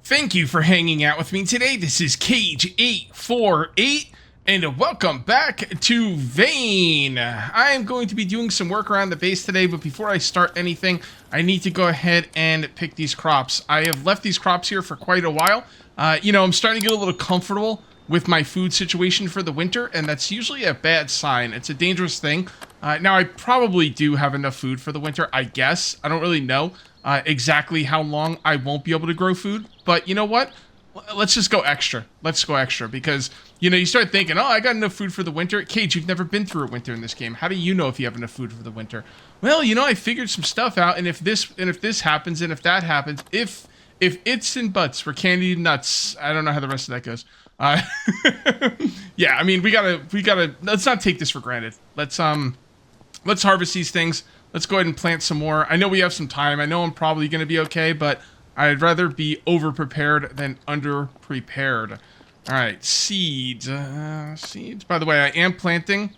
Thank you for hanging out with me today. This is Cage848, and welcome back to Vane. I am going to be doing some work around the base today, but before I start anything, I need to go ahead and pick these crops. I have left these crops here for quite a while. I'm starting to get a little comfortable with my food situation for the winter, and that's usually a bad sign. It's a dangerous thing. Now, I probably do have enough food for the winter, I guess. I don't really know exactly how long I won't be able to grow food. But you know what? Let's just go extra. Let's go extra because, you start thinking, oh, I got enough food for the winter. Cage, you've never been through a winter in this game. How do you know if you have enough food for the winter? Well, I figured some stuff out, and if this happens, and if that happens, if its and buts were candied nuts, I don't know how the rest of that goes. Yeah, I mean, we gotta, let's not take this for granted. Let's harvest these things. Let's go ahead and plant some more. I know we have some time. I know I'm probably going to be okay, but I'd rather be over-prepared than under-prepared. All right, seeds. Seeds. By the way, I am planting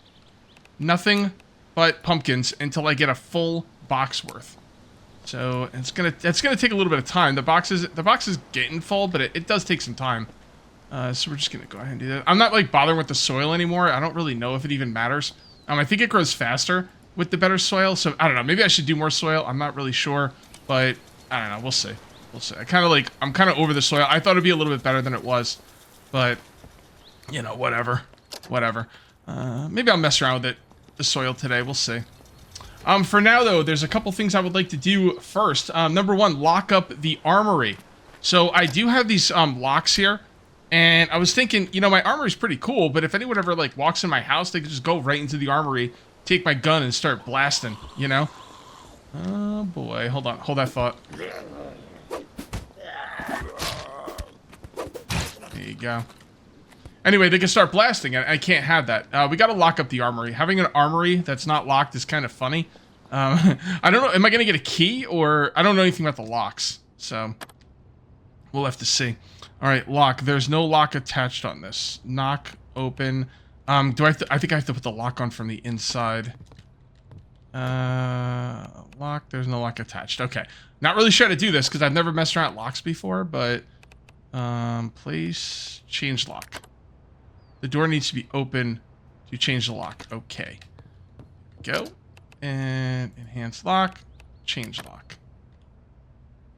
nothing but pumpkins until I get a full box worth. So it's gonna take a little bit of time. The box is getting full, but it does take some time. So we're just gonna go ahead and do that. I'm not like bothering with the soil anymore. I don't really know if it even matters. I think it grows faster with the better soil, so I don't know. Maybe I should do more soil. I'm not really sure, but I don't know. We'll see. We'll see. I'm kind of over the soil. I thought it'd be a little bit better than it was, but whatever. Maybe I'll mess around with the soil today. We'll see. For now though, there's a couple things I would like to do first. Number one, lock up the armory. So I do have these locks here, and I was thinking, my armory's pretty cool, but if anyone ever walks in my house, they could just go right into the armory, take my gun, and start blasting, Oh boy, hold on, hold that thought. There you go. Anyway, they can start blasting. I can't have that. We gotta lock up the armory. Having an armory that's not locked is kind of funny. I don't know, am I gonna get a key, or I don't know anything about the locks, so we'll have to see. All right, lock. There's no lock attached on this. Knock, open. I think I have to put the lock on from the inside. Lock. There's no lock attached. Okay. Not really sure how to do this because I've never messed around with locks before, but place, change lock. The door needs to be open to change the lock. Okay. Go. And enhance lock, change lock.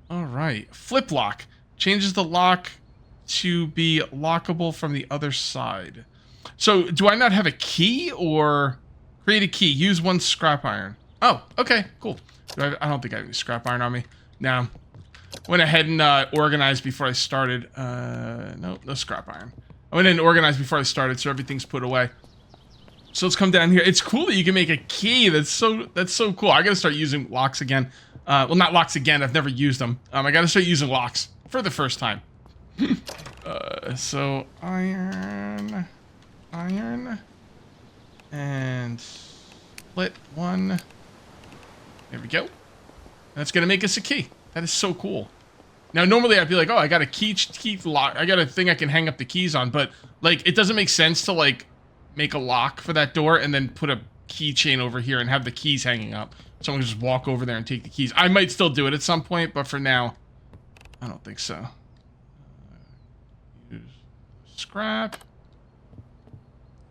All right. Flip lock. Changes the lock to be lockable from the other side. So, do I not have a key, or create a key? Use one scrap iron. Oh, okay, cool. I don't think I have any scrap iron on me. No. Went ahead and organized before I started. No scrap iron. I went in and organized before I started, so everything's put away. So let's come down here. It's cool that you can make a key. That's so cool. I gotta start using locks again. Well, not locks again. I've never used them. I gotta start using locks for the first time. So iron, and split one. There we go. That's gonna make us a key. That is so cool. Now, normally I'd be like, oh, I got a key lock. I got a thing I can hang up the keys on, but it doesn't make sense to make a lock for that door and then put a keychain over here and have the keys hanging up. Someone can just walk over there and take the keys. I might still do it at some point, but for now, I don't think so. Use scrap.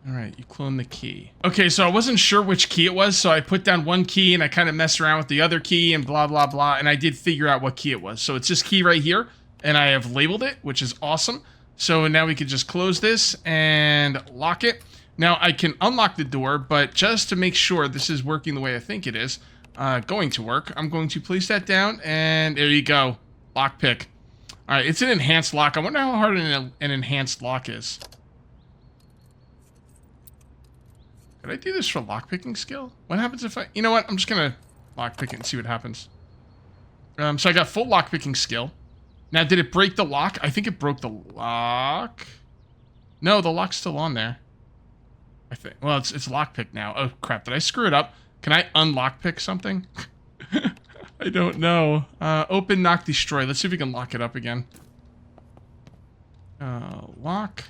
All right, you clone the key. Okay, so I wasn't sure which key it was, so I put down one key and I kind of messed around with the other key and blah, blah, blah, and I did figure out what key it was. So it's this key right here, and I have labeled it, which is awesome. So now we can just close this and lock it. Now I can unlock the door, but just to make sure this is working the way I think it is going to work, I'm going to place that down, and there you go. Lockpick. All right, it's an enhanced lock. I wonder how hard an enhanced lock is. Could I do this for lockpicking skill? What happens if you know what? I'm just gonna lockpick it and see what happens. So I got full lockpicking skill. Now, did it break the lock? I think it broke the lock. No, the lock's still on there. I think. Well, it's lockpick now. Oh crap! Did I screw it up? Can I unlockpick something? I don't know. Open, knock, destroy. Let's see if we can lock it up again. Lock.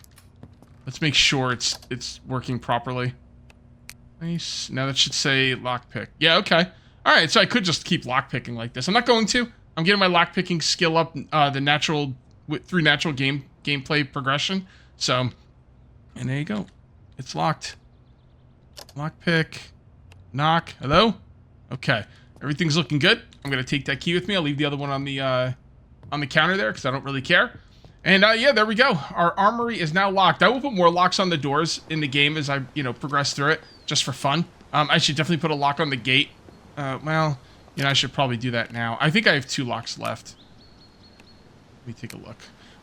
Let's make sure it's working properly. Nice. Now that should say lockpick. Yeah, okay. Alright, so I could just keep lockpicking like this. I'm not going to. I'm getting my lockpicking skill up the natural through natural gameplay progression. So, and there you go. It's locked. Lockpick. Knock. Hello? Okay. Everything's looking good. I'm going to take that key with me. I'll leave the other one on the counter there because I don't really care. And yeah, there we go. Our armory is now locked. I will put more locks on the doors in the game as I, progress through it, just for fun. I should definitely put a lock on the gate. Well, I should probably do that now. I think I have 2 locks left. Let me take a look.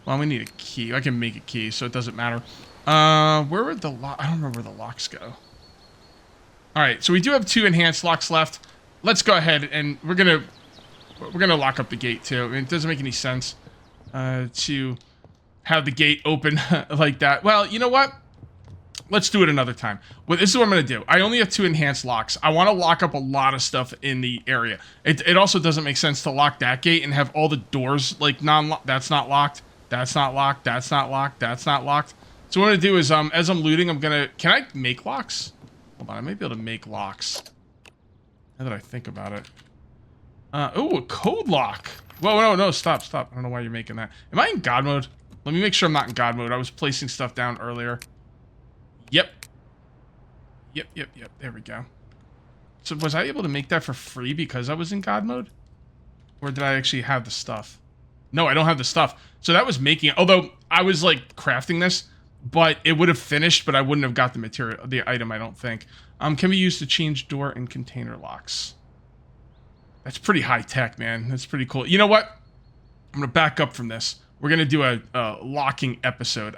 Well, we need a key. I can make a key, so it doesn't matter. Where would the lock... I don't remember where the locks go. All right, so we do have 2 enhanced locks left. Let's go ahead and we're gonna lock up the gate too. I mean, it doesn't make any sense to have the gate open like that. Well, you know what? Let's do it another time. Well, this is what I'm gonna do. I only have 2 enhanced locks. I want to lock up a lot of stuff in the area. It also doesn't make sense to lock that gate and have all the doors like non-locked. That's not locked. That's not locked. That's not locked. That's not locked. So what I'm gonna do is as I'm looting, can I make locks? Hold on, I might be able to make locks. Now that I think about it. Oh, a code lock. Whoa, no, stop. I don't know why you're making that. Am I in God mode? Let me make sure I'm not in God mode. I was placing stuff down earlier. Yep. There we go. So was I able to make that for free because I was in God mode? Or did I actually have the stuff? No, I don't have the stuff. So that was making it. Although I was like crafting this, but it would have finished, but I wouldn't have got the material, the item, I don't think. Can be used to change door and container locks. That's pretty high tech, man. That's pretty cool. You know what? I'm gonna back up from this. We're gonna do a locking episode.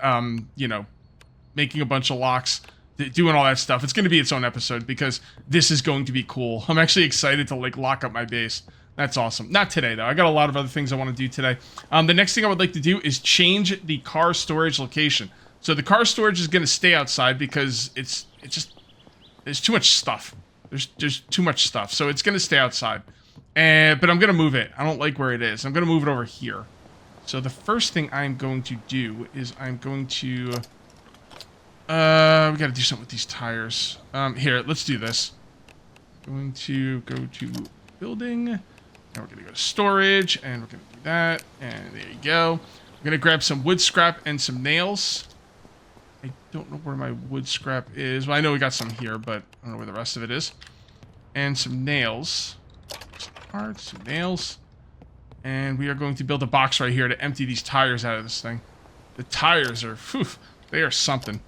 Making a bunch of locks, doing all that stuff. It's gonna be its own episode because this is going to be cool. I'm actually excited to like lock up my base. That's awesome. Not today though. I got a lot of other things I want to do today. The next thing I would like to do is change the car storage location. So the car storage is going to stay outside because it's just there's too much stuff. There's too much stuff, so it's going to stay outside. But I'm going to move it. I don't like where it is. I'm going to move it over here. So the first thing I'm going to do is I'm going to we got to do something with these tires. Here, let's do this. Going to go to building, and we're going to go to storage, and we're going to do that, and there you go. I'm going to grab some wood scrap and some nails. I don't know where my wood scrap is. Well, I know we got some here, but I don't know where the rest of it is. And some nails. Some parts, some nails. And we are going to build a box right here to empty these tires out of this thing. The tires are, they are something.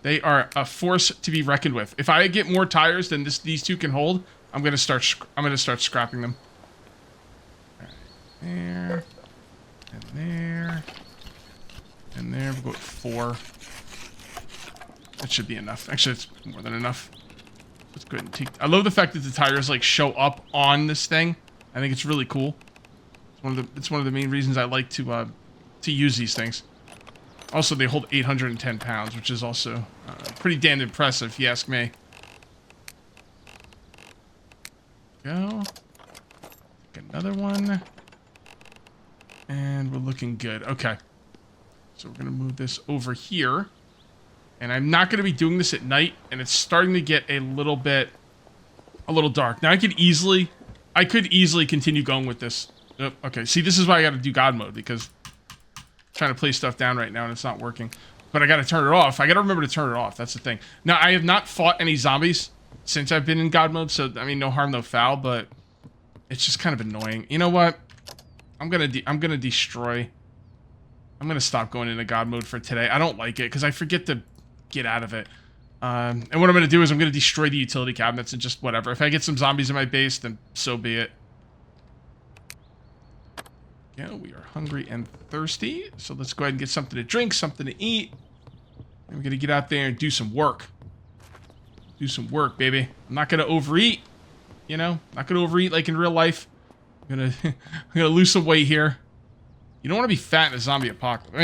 They are a force to be reckoned with. If I get more tires than these 2 can hold, I'm gonna start scrapping them. All right, there, and there, and there. We'll go with 4. That should be enough. Actually, it's more than enough. Let's go ahead and take... I love the fact that the tires, like, show up on this thing. I think it's really cool. It's one of the main reasons I like to use these things. Also, they hold 810 pounds, which is also pretty damn impressive, if you ask me. Go. Take another one. And we're looking good. Okay. So we're going to move this over here. And I'm not going to be doing this at night, and it's starting to get a little dark. Now I could easily continue going with this. Oh, okay, see, this is why I got to do God mode, because I'm trying to place stuff down right now and it's not working. But I got to turn it off. I got to remember to turn it off. That's the thing. Now I have not fought any zombies since I've been in God mode, so I mean, no harm, no foul. But it's just kind of annoying. You know what? I'm gonna destroy. I'm gonna stop going into God mode for today. I don't like it because I forget to get out of it. And what I'm going to do is I'm going to destroy the utility cabinets and just whatever. If I get some zombies in my base, then so be it. Yeah, we are hungry and thirsty. So let's go ahead and get something to drink, something to eat. And we're going to get out there and do some work. Do some work, baby. I'm not going to overeat. You know, not going to overeat like in real life. I'm going to lose some weight here. You don't want to be fat in a zombie apocalypse.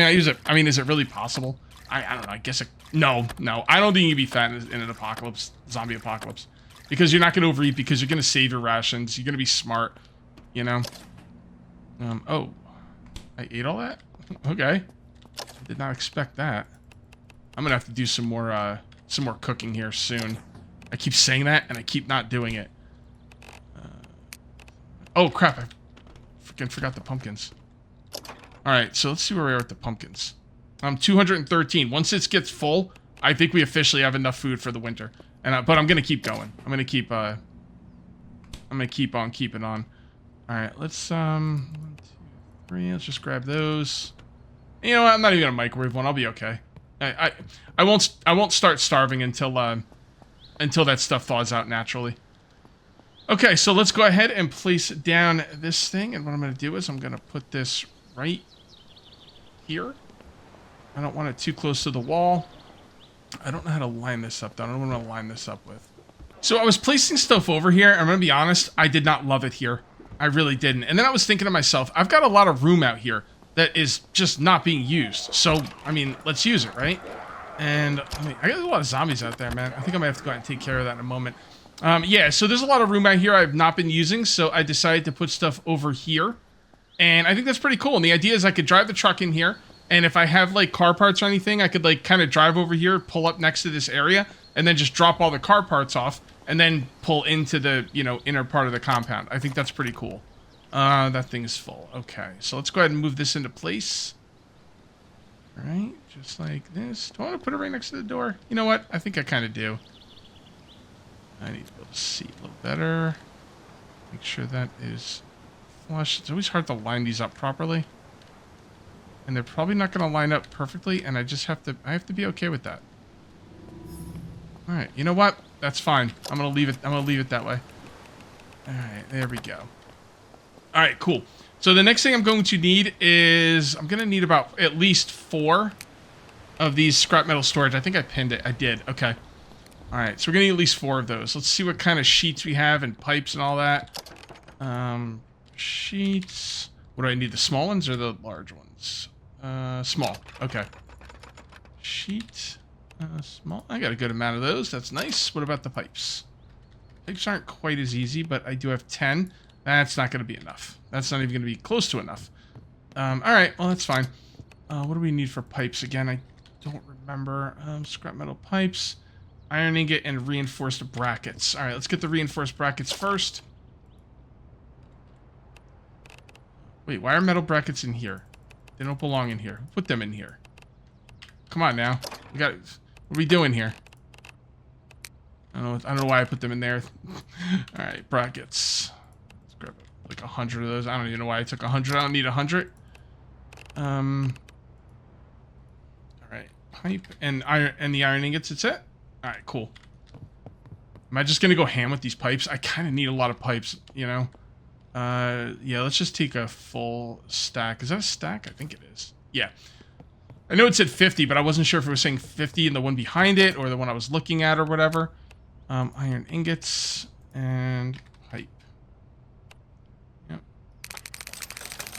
I mean, is it really possible? I don't know. I guess no. I don't think you can be fat in an apocalypse, zombie apocalypse, because you're not going to overeat because you're going to save your rations. You're going to be smart, you know. Oh, I ate all that. Okay, I did not expect that. I'm gonna have to do some more cooking here soon. I keep saying that and I keep not doing it. Oh crap! I freaking forgot the pumpkins. All right, so let's see where we are with the pumpkins. 213. Once this gets full, I think we officially have enough food for the winter. And but I'm gonna keep going. I'm gonna keep on keeping on. All right, let's 1, 2, 3. Let's just grab those. You know what? I'm not even gonna microwave one. I'll be okay. I won't start starving until that stuff thaws out naturally. Okay, so let's go ahead and place down this thing. And what I'm gonna do is I'm gonna put this right here. I don't want it too close to the wall. I don't know how to line this up, though. I don't know what I'm gonna line this up with. So I was placing stuff over here. I'm gonna be honest. I did not love it here. I really didn't. And then I was thinking to myself, I've got a lot of room out here that is just not being used. So, I mean, let's use it, right? And, I got a lot of zombies out there, man. I think I might have to go out and take care of that in a moment. Yeah, so there's a lot of room out here I've not been using, so I decided to put stuff over here. And I think that's pretty cool. And the idea is I could drive the truck in here, and if I have, like, car parts or anything, I could, like, kind of drive over here, pull up next to this area, and then just drop all the car parts off, and then pull into the, you know, inner part of the compound. I think that's pretty cool. That thing is full. Okay, so let's go ahead and move this into place. All right, just like this. Do I want to put it right next to the door? You know what? I think I kind of do. I need to be able to see a little better. Make sure that is flush. It's always hard to line these up properly. And they're probably not going to line up perfectly, and I have to be okay with that. All right, you know what? That's fine. I'm going to leave it that way. All right, there we go. All right, cool. So the next thing I'm going to need is, I'm going to need about at least 4 of these scrap metal storage. I think I pinned it. I did. Okay. All right, so we're going to need at least 4 of those. Let's see what kind of sheets we have and pipes and all that. Sheets. What do I need, the small ones or the large ones? Small. Okay. Sheet. Small. I got a good amount of those. That's nice. What about the pipes? Pipes aren't quite as easy, but I do have 10. That's not going to be enough. That's not even going to be close to enough. All right, well, that's fine. What do we need for pipes again? I don't remember. Scrap metal pipes, iron ingot, and reinforced brackets. All right, let's get the reinforced brackets first. Wait, why are metal brackets in here? They don't belong in here. Put them in here. Come on now. What are we doing here? I don't know why I put them in there. All right, brackets. Grab like 100 of those. I don't even know why I took 100. I don't need 100. All right, pipe and iron and the iron ingots. That's it. All right, cool. Am I just gonna go ham with these pipes? I kind of need a lot of pipes, you know. Yeah, let's just take a full stack. Is that a stack? I think it is. Yeah. I know it said 50, but I wasn't sure if it was saying 50 in the one behind it or the one I was looking at or whatever. Iron ingots and pipe. Yep.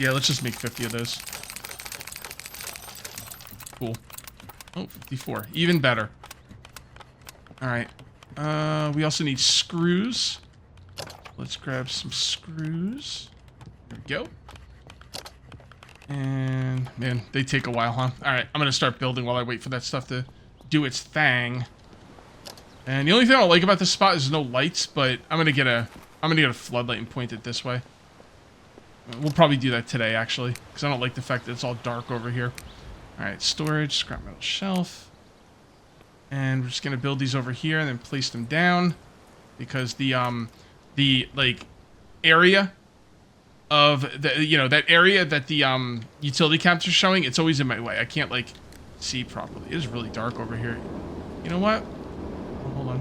Yeah, let's just make 50 of those. Cool. Oh, 54. Even better. All right. We also need screws. Let's grab some screws. There we go. And, man, they take a while, huh? All right, I'm going to start building while I wait for that stuff to do its thing. And the only thing I don't like about this spot is no lights, but I'm going to get a floodlight and point it this way. We'll probably do that today, actually, because I don't like the fact that it's all dark over here. All right, storage, scrap metal shelf. And we're just going to build these over here and then place them down because the like area of the, you know, that area that the utility caps are showing, it's always in my way. I can't like see properly. It is really dark over here. You know what? Oh, hold on.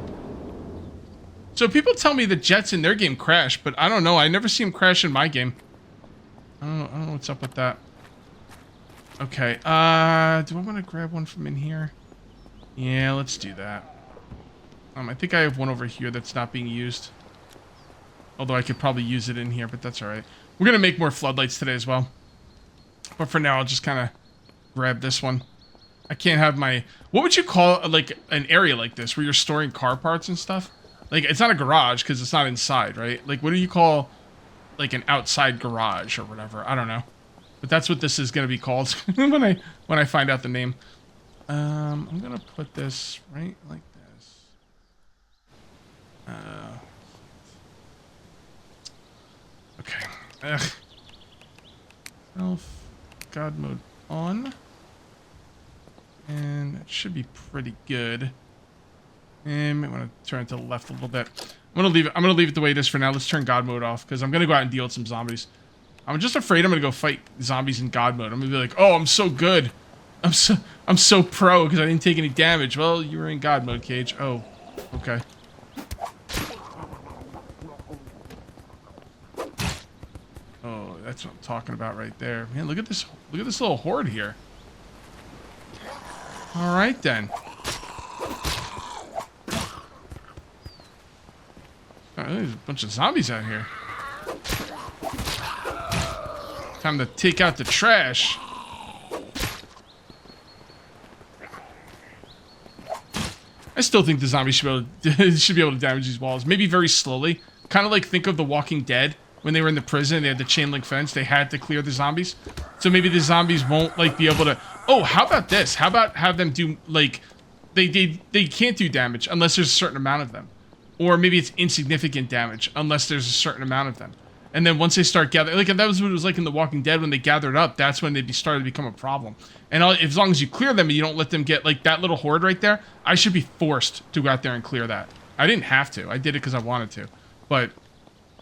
So people tell me the jets in their game crash, but I don't know. I never see them crash in my game. I don't know what's up with that. Okay. Do I want to grab one from in here? Yeah, let's do that. I think I have one over here that's not being used. Although I could probably use it in here, but that's all right. We're going to make more floodlights today as well. But for now, I'll just kind of grab this one. I can't have my... What would you call, like, an area like this where you're storing car parts and stuff? Like, it's not a garage because it's not inside, right? Like, what do you call, like, an outside garage or whatever? I don't know. But that's what this is going to be called when I find out the name. I'm going to put this right like this. Okay. Self. God mode on. And that should be pretty good. And I want to turn it to the left a little bit. I'm gonna leave it the way it is for now. Let's turn God mode off because I'm gonna go out and deal with some zombies. I'm just afraid I'm gonna go fight zombies in God mode. I'm gonna be like, oh, I'm so good. I'm so pro because I didn't take any damage. Well, you were in God mode, Cage. Oh, okay. Oh, that's what I'm talking about right there. Man, look at this little horde here. All right then. Oh, there's a bunch of zombies out here. Time to take out the trash. I still think the zombies should be able to damage these walls. Maybe very slowly. Kind of like think of The Walking Dead. When they were in the prison, they had the chain link fence. They had to clear the zombies. So maybe the zombies won't like be able to... Oh, how about this? How about have them do like... They can't do damage unless there's a certain amount of them. Or maybe it's insignificant damage unless there's a certain amount of them. And then once they start gathering... Like that was what it was like in The Walking Dead when they gathered up. That's when they started to become a problem. And as long as you clear them and you don't let them get... Like that little horde right there, I should be forced to go out there and clear that. I didn't have to. I did it because I wanted to. But...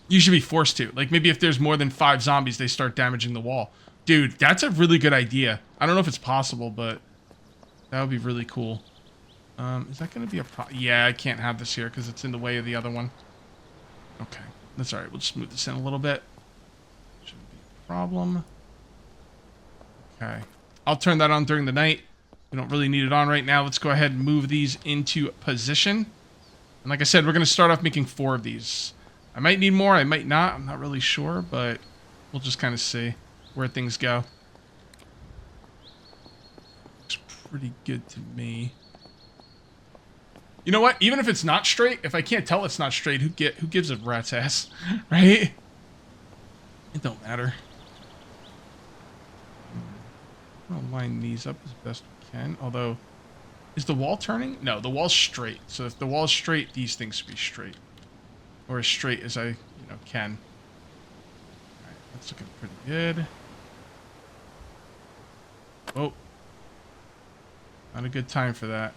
You should be forced to. Like, maybe if there's more than 5 zombies, they start damaging the wall. Dude, that's a really good idea. I don't know if it's possible, but that would be really cool. Is that going to be a problem? Yeah, I can't have this here because it's in the way of the other one. Okay. That's all right. We'll just move this in a little bit. Shouldn't be a problem. Okay. I'll turn that on during the night. We don't really need it on right now. Let's go ahead and move these into position. And like I said, we're going to start off making 4 of these. I might need more, I might not. I'm not really sure, but we'll just kind of see where things go. Looks pretty good to me. You know what? Even if it's not straight, if I can't tell it's not straight, who gives a rat's ass, right? It don't matter. I'll line these up as best we can. Although, is the wall turning? No, the wall's straight. So if the wall's straight, these things should be straight. Or as straight as I, can. Alright, that's looking pretty good. Oh. Not a good time for that.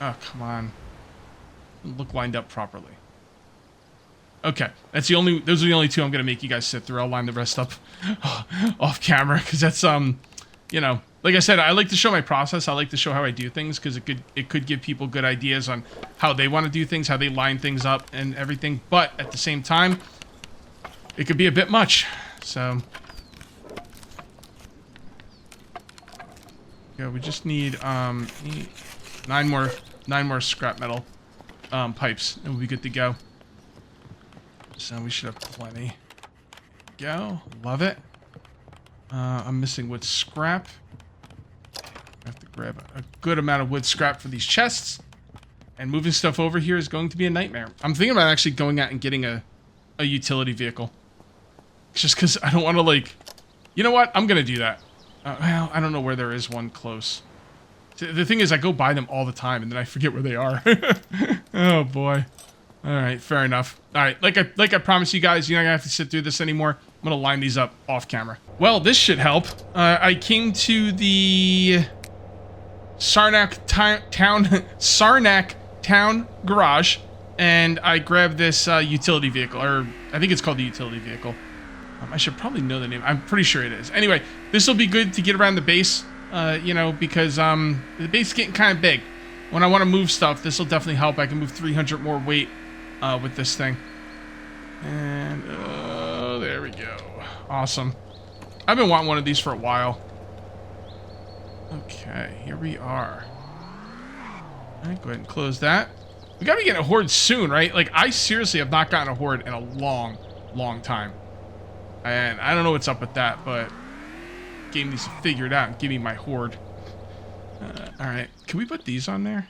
Oh, come on. Doesn't look lined up properly. Okay, those are the only 2 I'm gonna make you guys sit through. I'll line the rest up off camera, because that's, like I said, I like to show my process. I like to show how I do things because it could give people good ideas on how they want to do things, how they line things up and everything. But at the same time, it could be a bit much. So, yeah, we just need 9 more scrap metal pipes, and we'll be good to go. So we should have plenty. Go, love it. I'm missing wood scrap. I have to grab a good amount of wood scrap for these chests. And moving stuff over here is going to be a nightmare. I'm thinking about actually going out and getting a utility vehicle. Just because I don't want to, like... You know what? I'm going to do that. Well, I don't know where there is one close. The thing is, I go by them all the time, and then I forget where they are. Oh, boy. Alright, fair enough. Alright, like I promised you guys, you're not going to have to sit through this anymore. I'm going to line these up off camera. Well, this should help. I came to the Sarnak Town garage, and I grabbed this utility vehicle, or I think it's called the utility vehicle. I should probably know the name. I'm pretty sure it is. Anyway, this will be good to get around the base, because the base is getting kind of big. When I want to move stuff, this will definitely help. I can move 300 more weight with this thing. And, there we go. Awesome. I've been wanting one of these for a while. Okay, here we are. Alright, go ahead and close that. We gotta be getting a horde soon, right? Like, I seriously have not gotten a horde in a long, long time. And I don't know what's up with that, but game needs to figure it out and give me my horde. Alright, can we put these on there?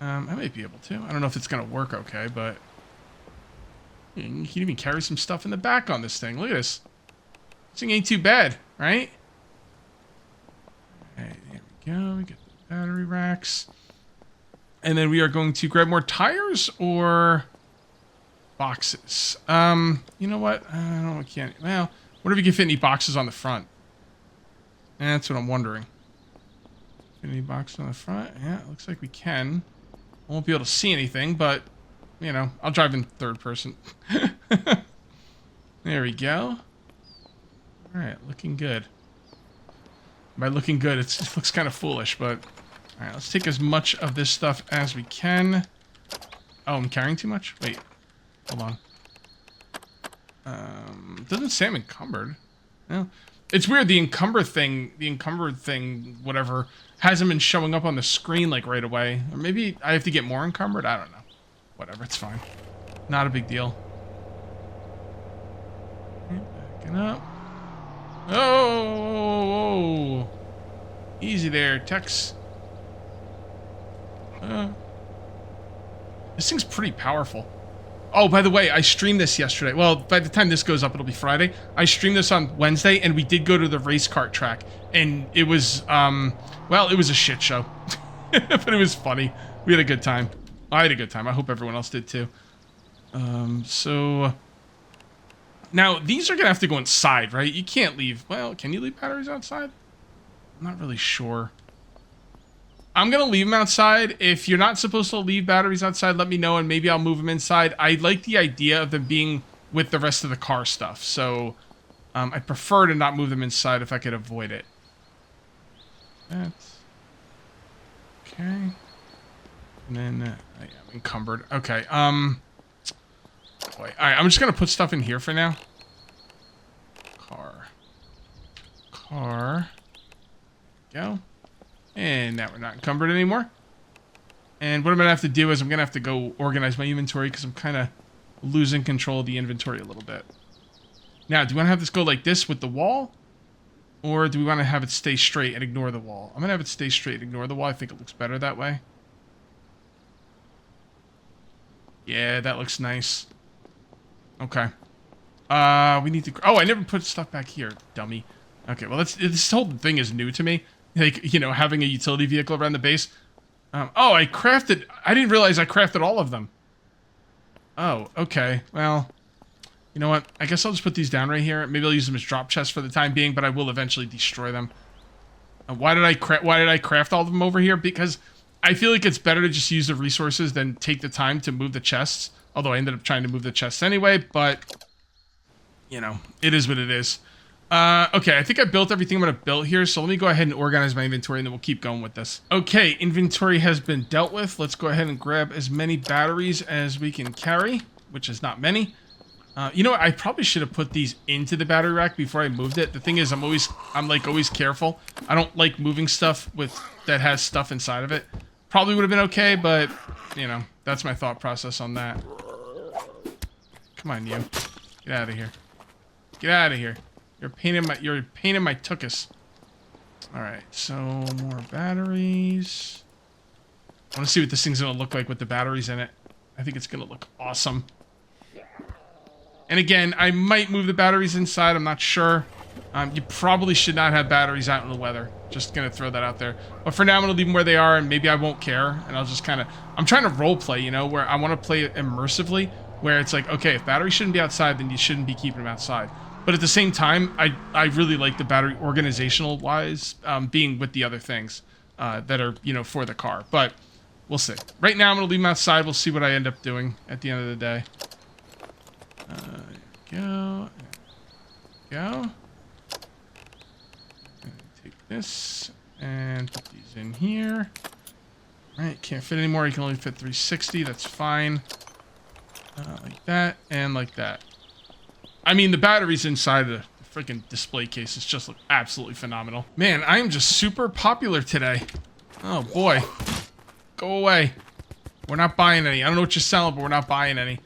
I might be able to. I don't know if it's gonna work okay, but you can even carry some stuff in the back on this thing. Look at this. This thing ain't too bad, right? Alright, there we go. We got the battery racks. And then we are going to grab more tires or boxes. You know what? I don't know. We can't. Well, what if we can fit any boxes on the front? That's what I'm wondering. Fit any boxes on the front? Yeah, it looks like we can. I won't be able to see anything, but, you know, I'll drive in third person. There we go. Alright, looking good. By looking good, it looks kind of foolish, but... Alright, let's take as much of this stuff as we can. Oh, I'm carrying too much? Wait. Hold on. Doesn't say I'm encumbered. No. It's weird, the encumbered thing, whatever, hasn't been showing up on the screen, like, right away. Or maybe I have to get more encumbered? I don't know. Whatever, it's fine. Not a big deal. Backing up. Oh! Easy there, Tex. This thing's pretty powerful. Oh, by the way, I streamed this yesterday. Well, by the time this goes up, it'll be Friday. I streamed this on Wednesday, and we did go to the race kart track. And it was, well, it was a shit show. But it was funny. We had a good time. I had a good time. I hope everyone else did too. So... Now, these are going to have to go inside, right? You can't leave... Well, can you leave batteries outside? I'm not really sure. I'm going to leave them outside. If you're not supposed to leave batteries outside, let me know, and maybe I'll move them inside. I like the idea of them being with the rest of the car stuff, so I prefer to not move them inside if I could avoid it. That's... Okay. And then, I'm encumbered. Okay, boy. Alright, I'm just going to put stuff in here for now. Car. Go. And now we're not encumbered anymore. And what I'm going to have to do is I'm going to have to go organize my inventory because I'm kind of losing control of the inventory a little bit. Now, do we want to have this go like this with the wall? Or do we want to have it stay straight and ignore the wall? I'm going to have it stay straight and ignore the wall. I think it looks better that way. Yeah, that looks nice. Okay. We need to... Oh, I never put stuff back here, dummy. Okay, well, this whole thing is new to me. Like, you know, having a utility vehicle around the base. Oh, I crafted... I didn't realize I crafted all of them. Oh, okay. Well, you know what? I guess I'll just put these down right here. Maybe I'll use them as drop chests for the time being, but I will eventually destroy them. Why did I craft all of them over here? Because I feel like it's better to just use the resources than take the time to move the chests. Although I ended up trying to move the chests anyway, but... You know, it is what it is. Okay, I think I built everything I'm going to build here, so let me go ahead and organize my inventory, and then we'll keep going with this. Okay, inventory has been dealt with. Let's go ahead and grab as many batteries as we can carry, which is not many. You know what? I probably should have put these into the battery rack before I moved it. The thing is, I'm always careful. I don't like moving stuff that has stuff inside of it. Probably would have been okay, but, you know, that's my thought process on that. Come on, you. Get out of here. Get out of here. You're a pain in my tuchus. Alright, so more batteries. I want to see what this thing's going to look like with the batteries in it. I think it's going to look awesome. And again, I might move the batteries inside. I'm not sure. You probably should not have batteries out in the weather. Just going to throw that out there. But for now, I'm going to leave them where they are, and maybe I won't care. And I'll just kind of... I'm trying to role play, you know, where I want to play it immersively. Where it's like, okay, if batteries shouldn't be outside, then you shouldn't be keeping them outside. But at the same time, I really like the battery organizational-wise being with the other things that are, you know, for the car. But we'll see. Right now, I'm going to leave them outside. We'll see what I end up doing at the end of the day. Go. Go. Take this and put these in here. All right, can't fit anymore. You can only fit 360. That's fine. Like that and like that. I mean, the batteries inside the freaking display cases just look absolutely phenomenal. Man, I am just super popular today. Oh, boy. Go away. We're not buying any. I don't know what you're selling, but we're not buying any.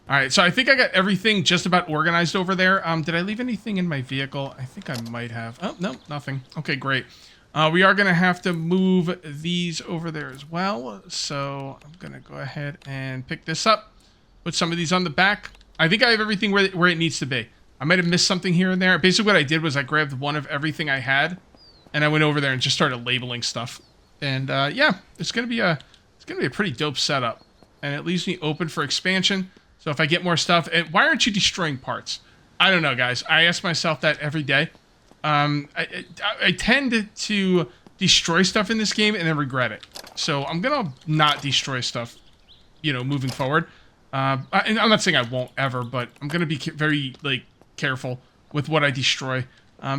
All right, so I think I got everything just about organized over there. Did I leave anything in my vehicle? I think I might have. Oh, no, nothing. Okay, great. We are going to have to move these over there as well. So I'm going to go ahead and pick this up. Put some of these on the back. I think I have everything where it needs to be. I might have missed something here and there. Basically what I did was I grabbed one of everything I had, and I went over there and just started labeling stuff. And yeah, it's gonna be a pretty dope setup. And it leaves me open for expansion. So if I get more stuff, and why aren't you destroying parts? I don't know, guys. I ask myself that every day. I tend to destroy stuff in this game and then regret it. So I'm gonna not destroy stuff, you know, moving forward. And I'm not saying I won't ever, but I'm gonna be very like careful with what I destroy,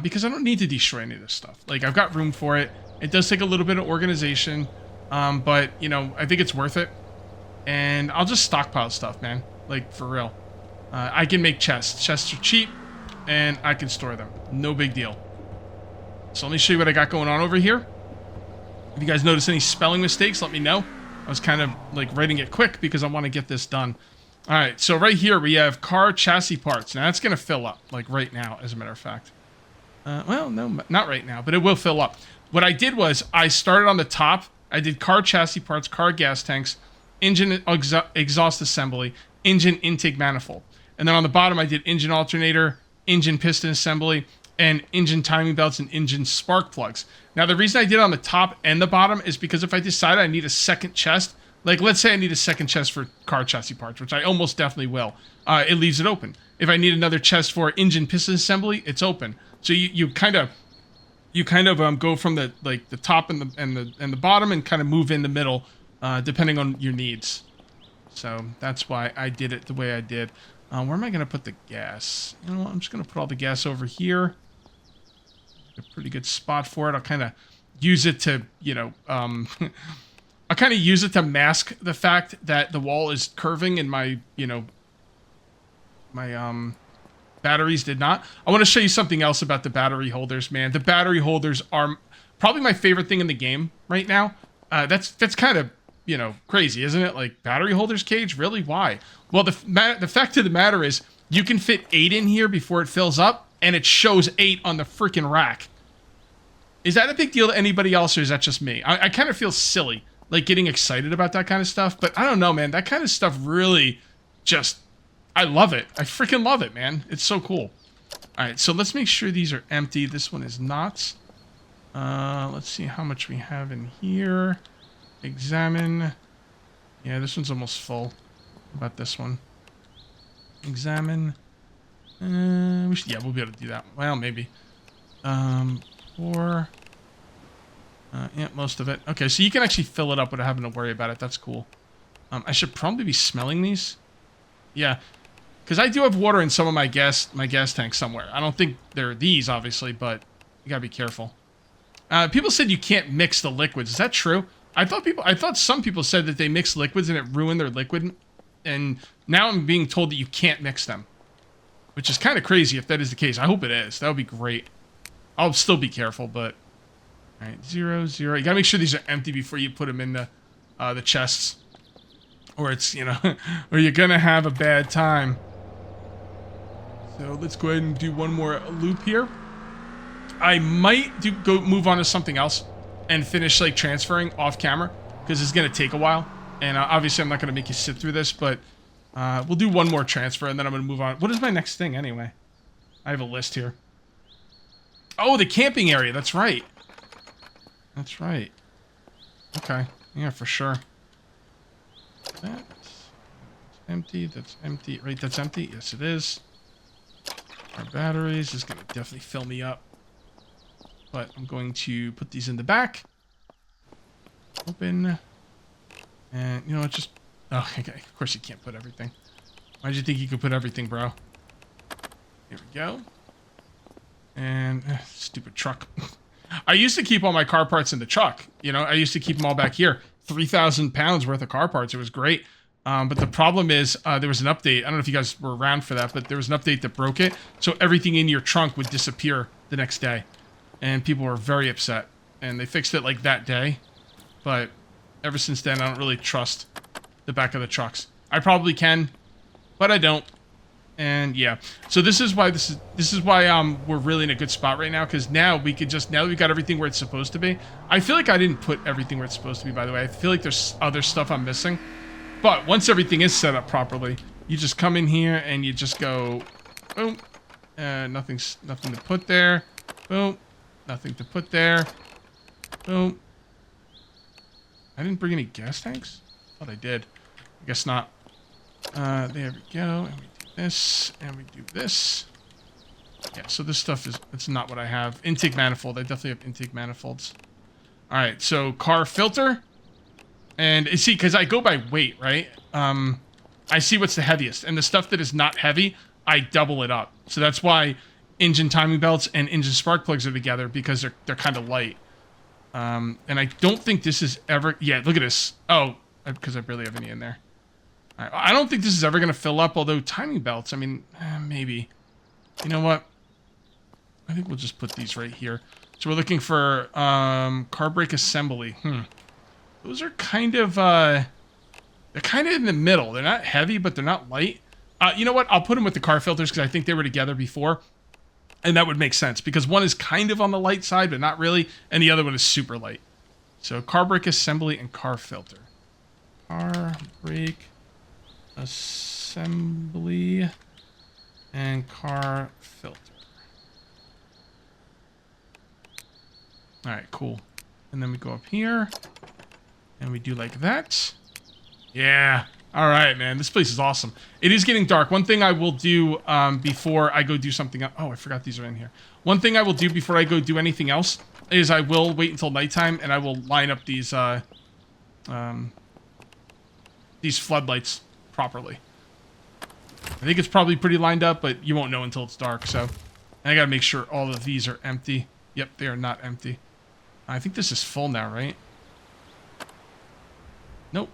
because I don't need to destroy any of this stuff. Like, I've got room for it. It does take a little bit of organization, but you know, I think it's worth it. And I'll just stockpile stuff, man. Like, for real. I can make chests. Chests are cheap, and I can store them. No big deal. So let me show you what I got going on over here. If you guys notice any spelling mistakes, let me know. I was kind of like writing it quick because I want to get this done. All right, so right here we have car chassis parts. Now that's going to fill up, like right now, as a matter of fact. Well, no, not right now, but it will fill up. What I did was I started on the top. I did car chassis parts, car gas tanks, engine exhaust assembly, engine intake manifold. And then on the bottom, I did engine alternator, engine piston assembly, and engine timing belts and engine spark plugs. Now, the reason I did it on the top and the bottom is because if I decide I need a second chest, like let's say I need a second chest for car chassis parts, which I almost definitely will, it leaves it open. If I need another chest for engine piston assembly, it's open. So you kind of go from the top and the bottom and kind of move in the middle, depending on your needs. So that's why I did it the way I did. Where am I going to put the gas? You know what? I'm just going to put all the gas over here. A pretty good spot for it. I'll kind of use it to, you know, I'll kind of use it to mask the fact that the wall is curving and my, you know, my batteries did not. I want to show you something else about the battery holders, man. The battery holders are probably my favorite thing in the game right now. That's kind of, you know, crazy, isn't it? Like, battery holders, Cage? Really? Why? Well, the fact of the matter is you can fit 8 in here before it fills up, and it shows 8 on the freaking rack. Is that a big deal to anybody else, or is that just me? I kind of feel silly, like, getting excited about that kind of stuff, but I don't know, man. That kind of stuff really just... I love it. I freaking love it, man. It's so cool. All right, so let's make sure these are empty. This one is not. Let's see how much we have in here. Examine. Yeah, this one's almost full. How about this one? Examine. Yeah, we'll be able to do that. Well, maybe. 4. Yeah, most of it. Okay, so you can actually fill it up without having to worry about it. That's cool. I should probably be smelling these. Yeah, because I do have water in some of my gas tanks somewhere. I don't think they're these, obviously, but you gotta be careful. People said you can't mix the liquids. Is that true? I thought some people said that they mixed liquids and it ruined their liquid, and now I'm being told that you can't mix them, which is kind of crazy if that is the case. I hope it is. That would be great. I'll still be careful, but all right, 0, 0. You gotta make sure these are empty before you put them in the chests, or it's, you know, or you're gonna have a bad time. So let's go ahead and do one more loop here. I might move on to something else and finish like transferring off camera, because it's gonna take a while, and obviously I'm not gonna make you sit through this, but we'll do one more transfer and then I'm gonna move on. What is my next thing anyway? I have a list here. Oh, the camping area. That's right. That's right. Okay. Yeah, for sure. That's empty. That's empty. Right, that's empty. Yes, it is. Our batteries is gonna definitely fill me up. But I'm going to put these in the back. Open. And, you know what, just... Oh, okay. Of course you can't put everything. Why'd you think you could put everything, bro? Here we go. And... stupid truck. I used to keep all my car parts in the truck. You know, I used to keep them all back here. 3,000 pounds worth of car parts. It was great. But the problem is, there was an update. I don't know if you guys were around for that, but there was an update that broke it. So everything in your trunk would disappear the next day. And people were very upset. And they fixed it like that day. But ever since then, I don't really trust the back of the trucks. I probably can, but I don't. And yeah, so this is why we're really in a good spot right now, because now we could just, now that we got everything where it's supposed to be. I feel like I didn't put everything where it's supposed to be, by the way. I feel like there's other stuff I'm missing. But once everything is set up properly, you just come in here and you just go, boom, nothing to put there, boom, nothing to put there, boom. I didn't bring any gas tanks? I thought I did. I guess not. There we go. And we do this, and we do this. Yeah, so this stuff it's not what I have. Intake manifold. I definitely have intake manifolds. All right, so car filter. And see, because I go by weight, right? I see what's the heaviest. And the stuff that is not heavy, I double it up. So that's why engine timing belts and engine spark plugs are together, because they're kind of light. And I don't think this is ever... Yeah, look at this. Oh, because I barely have any in there. All right, I don't think this is ever going to fill up, although timing belts, I mean, maybe. You know what? I think we'll just put these right here. So we're looking for car brake assembly. Those are kind of... they're kind of in the middle. They're not heavy, but they're not light. You know what? I'll put them with the car filters because I think they were together before. And that would make sense because one is kind of on the light side, but not really. And the other one is super light. So car brake assembly and car filter. Car brake assembly and car filter. All right, cool. And then we go up here and we do like that. Yeah. All right, man. This place is awesome. It is getting dark. One thing I will do before I go do something... Oh, I forgot these are in here. One thing I will do before I go do anything else is I will wait until nighttime and I will line up these floodlights properly. I think it's probably pretty lined up, but you won't know until it's dark, so... And I gotta make sure all of these are empty. Yep, they are not empty. I think this is full now, right? Nope.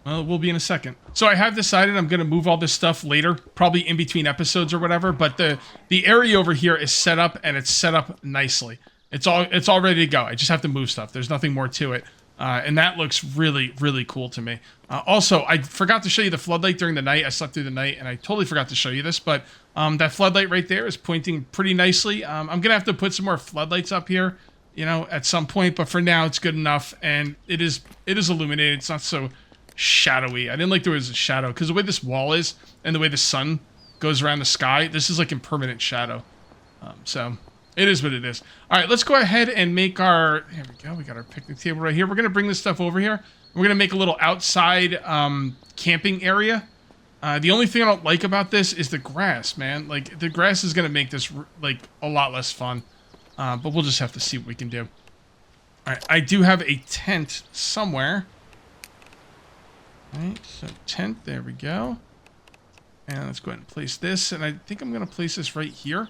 Well, we'll be in a second. So I have decided I'm going to move all this stuff later, probably in between episodes or whatever, but the area over here is set up, and it's set up nicely. It's all ready to go. I just have to move stuff. There's nothing more to it. And that looks really, really cool to me. Also, I forgot to show you the floodlight during the night. I slept through the night, and I totally forgot to show you this, but that floodlight right there is pointing pretty nicely. I'm going to have to put some more floodlights up here, you know, at some point, but for now, it's good enough, and it is illuminated. It's not so shadowy. I didn't like there was a shadow, because the way this wall is, and the way the sun goes around the sky, this is like in permanent shadow. So... It is what it is. All right, let's go ahead and make our... Here we go. We got our picnic table right here. We're going to bring this stuff over here. We're going to make a little outside camping area. The only thing I don't like about this is the grass, man. Like, the grass is going to make this, like, a lot less fun. But we'll just have to see what we can do. All right, I do have a tent somewhere. All right, so tent. There we go. And let's go ahead and place this. And I think I'm going to place this right here.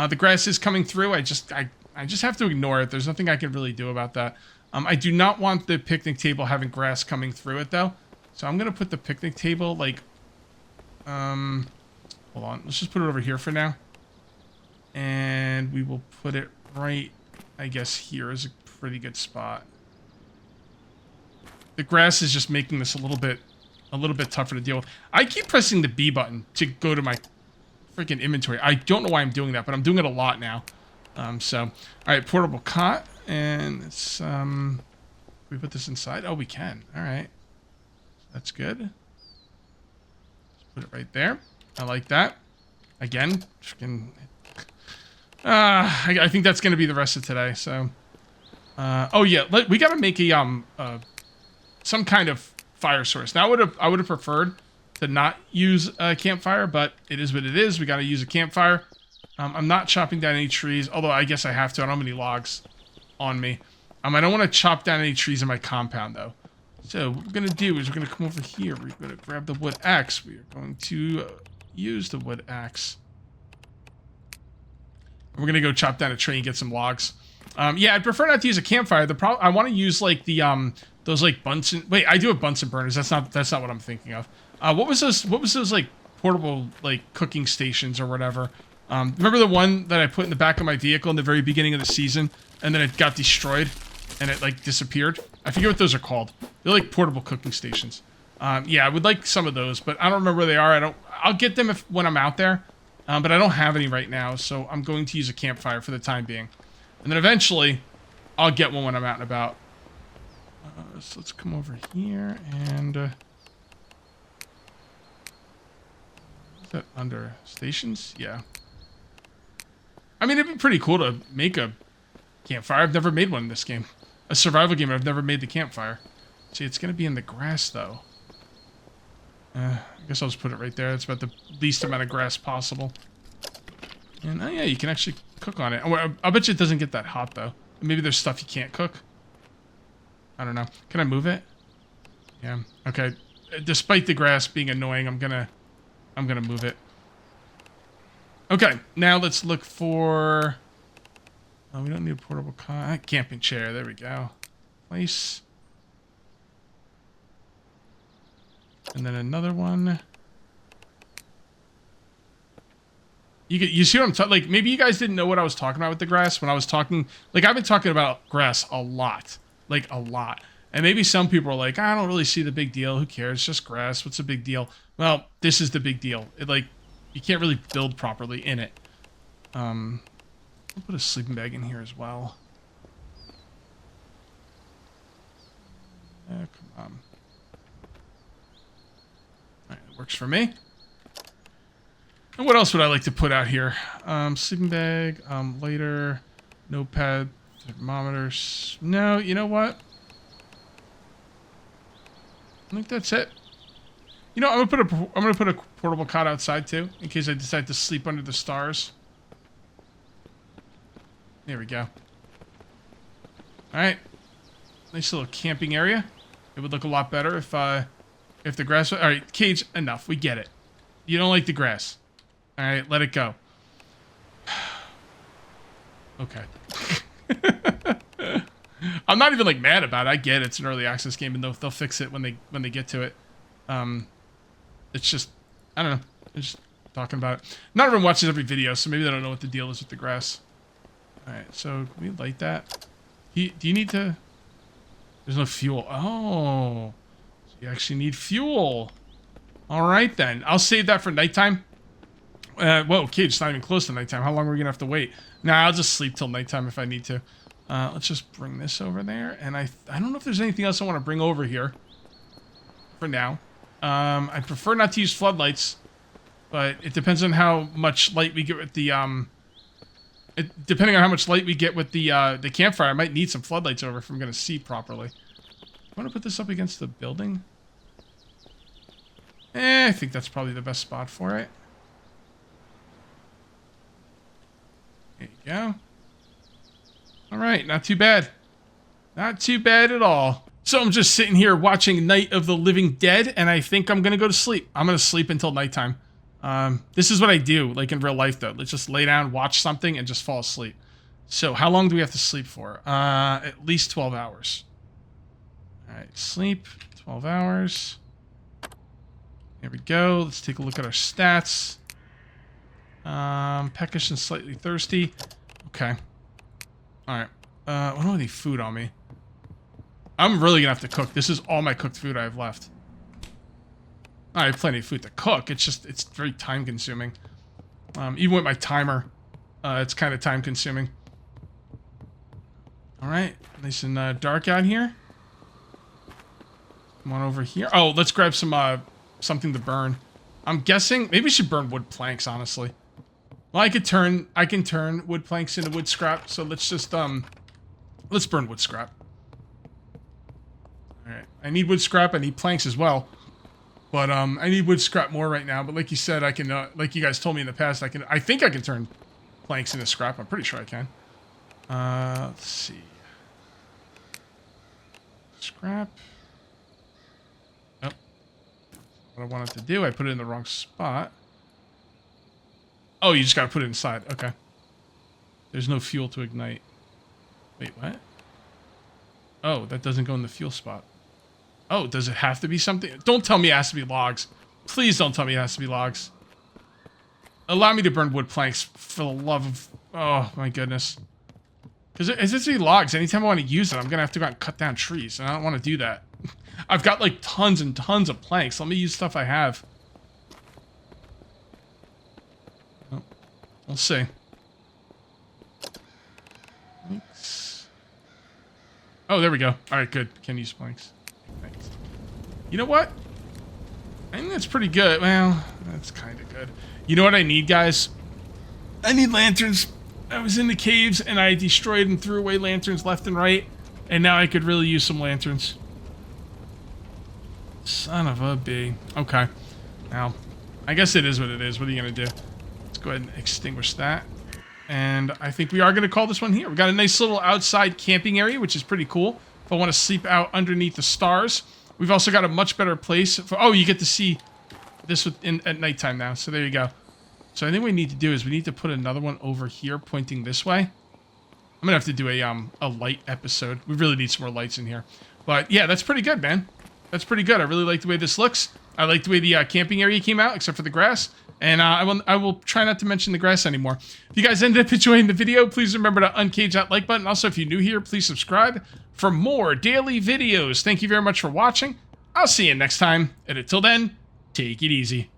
The grass is coming through. I just have to ignore it. There's nothing I can really do about that. I do not want the picnic table having grass coming through it, though. So I'm going to put the picnic table, like... hold on. Let's just put it over here for now. And we will put it right, I guess, here is a pretty good spot. The grass is just making this a little bit tougher to deal with. I keep pressing the B button to go to my... freaking inventory. I don't know why I'm doing that, but I'm doing it a lot now. So, all right, portable cot, and it's, can we put this inside? Oh, we can. All right. That's good. Just put it right there. I like that. Again, freaking, I think that's going to be the rest of today, so. Oh, yeah, we got to make a, some kind of fire source. Now, I would have preferred to not use a campfire, but it is what it is. We got to use a campfire. I'm not chopping down any trees, although I guess I have to. I don't have any logs on me. I don't want to chop down any trees in my compound, though. So what we're going to do is we're going to come over here. We're going to grab the wood axe. We are going to use the wood axe. We're going to go chop down a tree and get some logs. Yeah, I'd prefer not to use a campfire. I want to use, like, the, those, like, Bunsen... Wait, I do have Bunsen burners. That's not what I'm thinking of. What was those like portable like cooking stations or whatever? Remember the one that I put in the back of my vehicle in the very beginning of the season, and then it got destroyed, and it like disappeared? I forget what those are called. They're like portable cooking stations. Yeah, I would like some of those, but I don't remember where they are. I'll get them when I'm out there, but I don't have any right now, so I'm going to use a campfire for the time being, and then eventually I'll get one when I'm out and about. So let's come over here and. Is that under stations? Yeah. I mean, it'd be pretty cool to make a campfire. I've never made one in this game. A survival game, I've never made the campfire. See, it's going to be in the grass, though. I guess I'll just put it right there. That's about the least amount of grass possible. And, oh yeah, you can actually cook on it. I'll bet you it doesn't get that hot, though. Maybe there's stuff you can't cook. I don't know. Can I move it? Yeah. Okay. Despite the grass being annoying, I'm gonna move it. Okay. Now let's look for... Oh, we don't need a portable camping chair. There we go. Place. And then another one. You see what I'm talking? Like, maybe you guys didn't know what I was talking about with the grass when I was talking. Like, I've been talking about grass a lot. Like, a lot. And maybe some people are like, I don't really see the big deal. Who cares? It's just grass. What's the big deal? Well, this is the big deal. Like, you can't really build properly in it. I'll put a sleeping bag in here as well. Come on. Alright, that works for me. And what else would I like to put out here? Sleeping bag, lighter, notepad, thermometers. No, you know what? I think that's it. You know, I'm gonna put a portable cot outside too, in case I decide to sleep under the stars. There we go. Alright. Nice little camping area. It would look a lot better if the grass... Alright, Cage, enough. We get it. You don't like the grass. Alright, let it go. Okay. I'm not even, like, mad about it. I get it. It's an early access game, and they'll fix it when they get to it. It's just... I don't know. I'm just talking about it. Not everyone watches every video, so maybe they don't know what the deal is with the grass. Alright, so can we light that? Do you need to... There's no fuel. Oh. So you actually need fuel. Alright then. I'll save that for nighttime. Whoa, Cage, it's not even close to nighttime. How long are we going to have to wait? Nah, I'll just sleep till nighttime if I need to. Let's just bring this over there. And I don't know if there's anything else I want to bring over here. For now. I prefer not to use floodlights. But it depends on how much light we get with the... depending on how much light we get with the campfire, I might need some floodlights over if I'm going to see properly. I want to put this up against the building. I think that's probably the best spot for it. There you go. Alright, not too bad. Not too bad at all. So I'm just sitting here watching Night of the Living Dead, and I think I'm going to go to sleep. I'm going to sleep until nighttime. This is what I do, like in real life, though. Let's just lay down, watch something, and just fall asleep. So how long do we have to sleep for? At least 12 hours. Alright, sleep. 12 hours. There we go. Let's take a look at our stats. Peckish and slightly thirsty. Okay. Alright. I don't have any food on me. I'm really gonna have to cook. This is all my cooked food I have left. I have plenty of food to cook. It's just, it's very time consuming. Even with my timer, it's kind of time consuming. Alright. Nice and dark out here. Come on over here. Oh, let's grab some something to burn. I'm guessing maybe we should burn wood planks, honestly. Well, I can turn wood planks into wood scrap, so let's just let's burn wood scrap. Alright. I need wood scrap, I need planks as well. But I need wood scrap more right now, but like you said, I can like you guys told me in the past, I think I can turn planks into scrap. I'm pretty sure I can. Let's see. Scrap. Nope. What I wanted to do, I put it in the wrong spot. Oh, you just gotta put it inside. Okay. There's no fuel to ignite. Wait, what? Oh, that doesn't go in the fuel spot. Oh, does it have to be something? Don't tell me it has to be logs. Please don't tell me it has to be logs. Allow me to burn wood planks for the love of... Oh, my goodness. Because if it's be logs, anytime I want to use it, I'm going to have to go out and cut down trees. And I don't want to do that. I've got like tons and tons of planks. Let me use stuff I have. Oh, we'll see. Planks. Oh, there we go. All right, good. Can use planks. Thanks. You know what? I think that's pretty good. Well, that's kind of good. You know what I need, guys? I need lanterns. I was in the caves and I destroyed and threw away lanterns left and right. And now I could really use some lanterns. Son of a bee. Okay. Now, I guess it is what it is. What are you going to do? Let's go ahead and extinguish that. And I think we are going to call this one here. We've got a nice little outside camping area, which is pretty cool. If I want to sleep out underneath the stars. We've also got a much better place for... Oh, you get to see this at nighttime now. So there you go. So I think what we need to do is we need to put another one over here pointing this way. I'm going to have to do a light episode. We really need some more lights in here. But yeah, that's pretty good, man. That's pretty good. I really like the way this looks. I like the way the camping area came out, except for the grass. And I will try not to mention the grass anymore. If you guys ended up enjoying the video, please remember to uncage that like button. Also, if you're new here, please subscribe for more daily videos. Thank you very much for watching. I'll see you next time. And until then, take it easy.